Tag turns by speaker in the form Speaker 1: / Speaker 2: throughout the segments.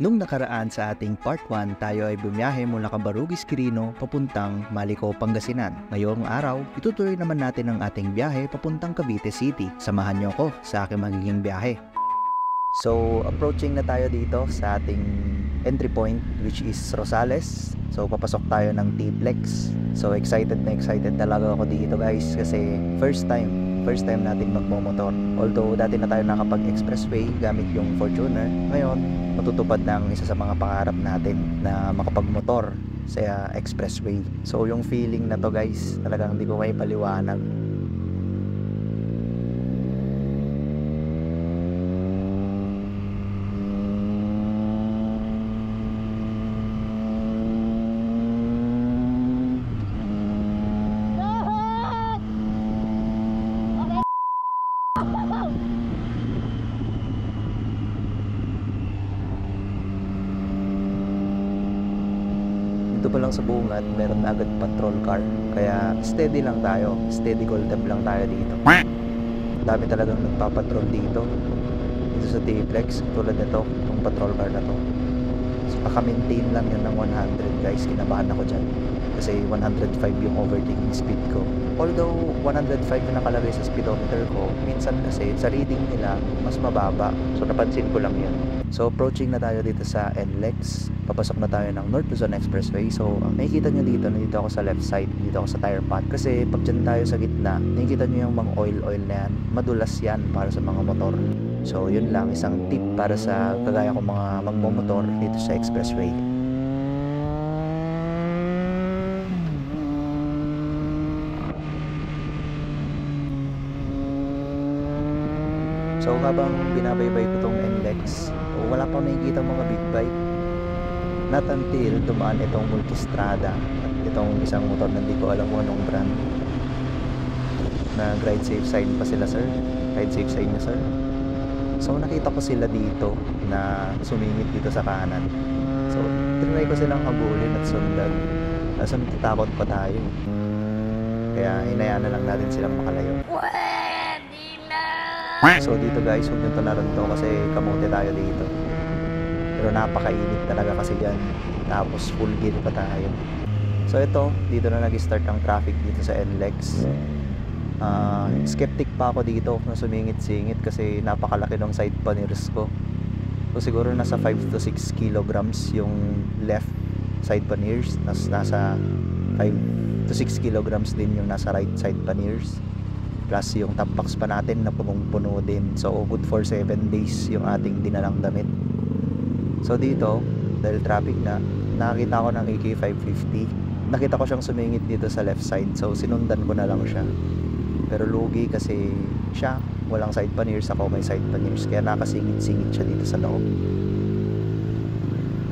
Speaker 1: Nung nakaraan sa ating part 1, tayo ay bumiyahe mula Cabarugis, Quirino papuntang Malico, Pangasinan. Ngayong araw, itutuloy naman natin ang ating biyahe papuntang Cavite City. Samahan niyo ko sa aking magiging biyahe. So, approaching na tayo dito sa ating entry point, which is Rosales. So, papasok tayo ng T-Plex. So, excited na excited talaga ako dito guys kasi first time natin magmomotor. Although dati na tayo nakapag-expressway gamit yung Fortuner, ngayon matutupad na ang isa sa mga pangarap natin na makapagmotor sa expressway. So yung feeling na to guys, talagang hindi ko may paliwanag. Dito pa lang sa bungad, meron na agad patrol car. Kaya steady lang tayo. Steady gold tab lang tayo dito. Dami talagang nagpapatrol dito. Dito sa T-Plex, tulad nito, yung patrol car na to. So, paka-maintain lang yun ng 100 guys. Kinabahan ako dyan. Kasi 105 yung overtaking speed ko. Although 105 yung nakalagay sa speedometer ko, minsan kasi sa reading nila, mas mababa. So napansin ko lang yun. So approaching na tayo dito sa NLEX. Papasok na tayo ng North Luzon Expressway. So nakikita nyo dito, nandito ako sa left side, dito ako sa tire pad. Kasi pag dyan tayo sa gitna, nakikita nyo yung mga oil na yan. Madulas yan para sa mga motor. So yun lang, isang tip para sa kagaya kong mga magmomotor dito sa expressway. So habang binabaybay ko tong NLEX, wala pa nakikita mga big bike. Not until dumaan itong Multistrada at itong isang motor na hindi ko alam kung anong brand. Ride safe sign pa sila sir. Ride safe sign na sir. So nakita ko sila dito na sumingit dito sa kanan. So tinry ko silang habulin at sundan. Nasa natatakot pa tayo. Kaya hinayaan na lang natin silang makalayo. So dito guys, huwag nyo talaran to kasi kamote tayo dito. Pero napakainit talaga kasi yan. Tapos full gear pa tayo. So ito, dito na nag-start ang traffic dito sa NLEX. Skeptic pa ako dito na sumingit-singit kasi napakalaki ng side panniers ko. So siguro nasa 5 to 6 kilograms yung left side panniers. Nasa 5 to 6 kilograms din yung nasa right side panniers. Plus yung top box pa natin na punong-puno din. So good for 7 days yung ating dinalang damit. So dito, dahil traffic na, nakakita ko ng AK550. Nakita ko siyang sumingit dito sa left side. So sinundan ko na lang siya. Pero lugi kasi siya, walang side panniers, ako may side panniers. Kaya nakasingit-singit siya dito sa loob.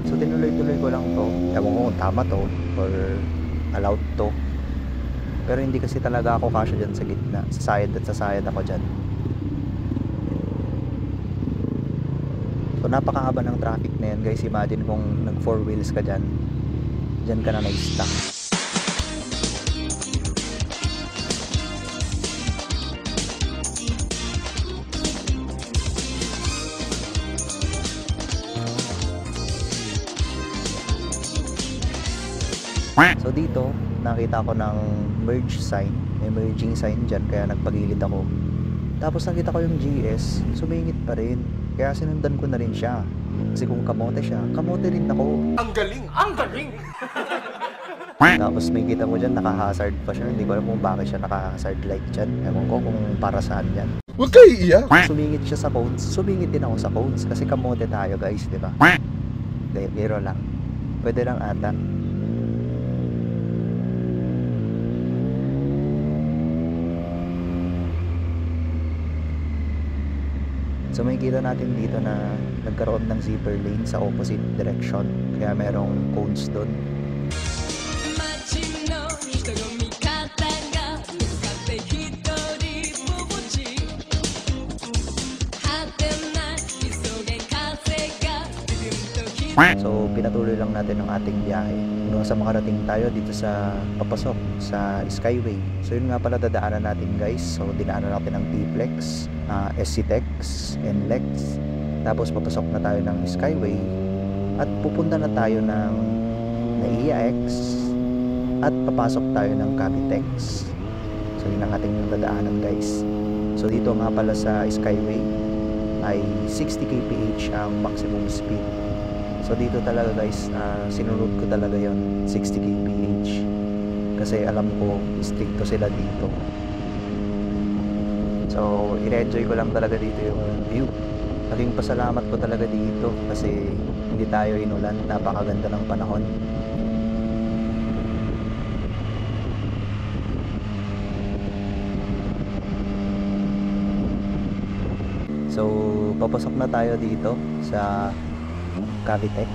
Speaker 1: So tinuloy-tuloy ko lang to. Ewan ko kung tama to or allowed to. Pero hindi kasi talaga ako kasya dyan sa gitna. Sasayad ako dyan. So napakahaba ng traffic na yan guys. Imagine kung nag 4 wheels ka dyan. Dyan ka na nag-stuck. So dito, nakita ko ng merge sign, may merging sign dyan, kaya nagpagilid ako. Tapos nakita ko yung GS, sumingit pa rin, kaya sinundan ko na rin siya. Kasi kung kamote siya, kamote rin ako. Ang galing! Ang galing! Tapos may kita mo dyan, naka-hazard pa siya. Hindi ko alam kung bakit siya naka-hazard light dyan. Ewan ko kung para saan yan.
Speaker 2: Huwag kayo iiyak!
Speaker 1: Sumingit siya sa cones, sumingit din ako sa cones. Kasi kamote tayo guys, di ba? Biro lang. Pwede lang ata. So makikita natin dito na nagkaroon ng zebra lane sa opposite direction. Kaya merong cones doon. So pinatuloy lang natin ang ating biyahe hanggang sa makarating tayo dito sa papasok sa Skyway. So yun nga pala dadaanan natin guys. So dinaanan natin ang T-Plex, SCTEX, NLEX. Tapos papasok na tayo ng Skyway. at pupunta na tayo ng NAIA X at papasok tayo ng Cavitex. So yun ang ating dadaanan guys. So dito nga pala sa Skyway ay 60 kph ang maximum speed. So dito talaga guys, sinunod ko talaga yon 60 kph kasi alam ko stricto sila dito. So i-enjoy ko lang talaga dito yung view. Naging pasalamat ko talaga dito kasi hindi tayo inulan, napakaganda ng panahon. So, papasok na tayo dito sa Cavitex.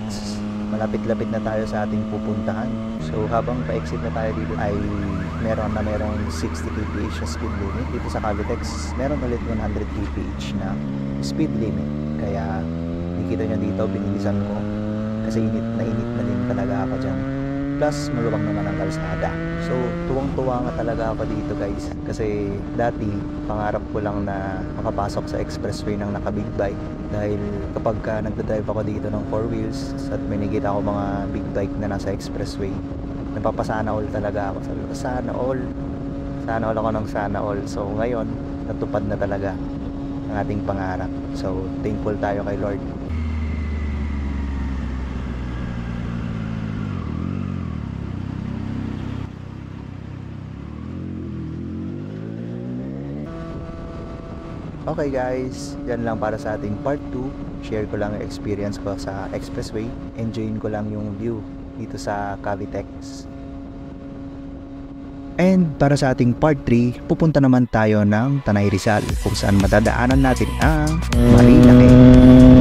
Speaker 1: Malapit-lapit na tayo sa ating pupuntahan. So, habang pa-exit na tayo dito ay merong 60 kph na speed limit. Dito sa Cavitex, meron ulit 100 kph na speed limit. Kaya, nakikita nyo dito, binilisan ko. Kasi init na din talaga ako dyan. Plus, maluwang naman ang kalsada. So, tuwang-tuwa nga talaga ako dito guys. Kasi dati, pangarap ko lang na makapasok sa expressway ng naka-big bike. Dahil kapag nagdadrive ako dito ng 4 wheels at may nakikita ako mga big bike na nasa expressway, napapasana all talaga ako. Sabi ko, sana all. Sana all ako ng sana all. So, ngayon, natupad na talaga ang ating pangarap. So, thankful tayo kay Lord. Okay guys, yan lang para sa ating part 2. Share ko lang yung experience ko sa expressway. Enjoyin ko lang yung view dito sa Cavitex. And para sa ating part 3, pupunta naman tayo ng Tanay Rizal kung saan madadaanan natin ang Marilake.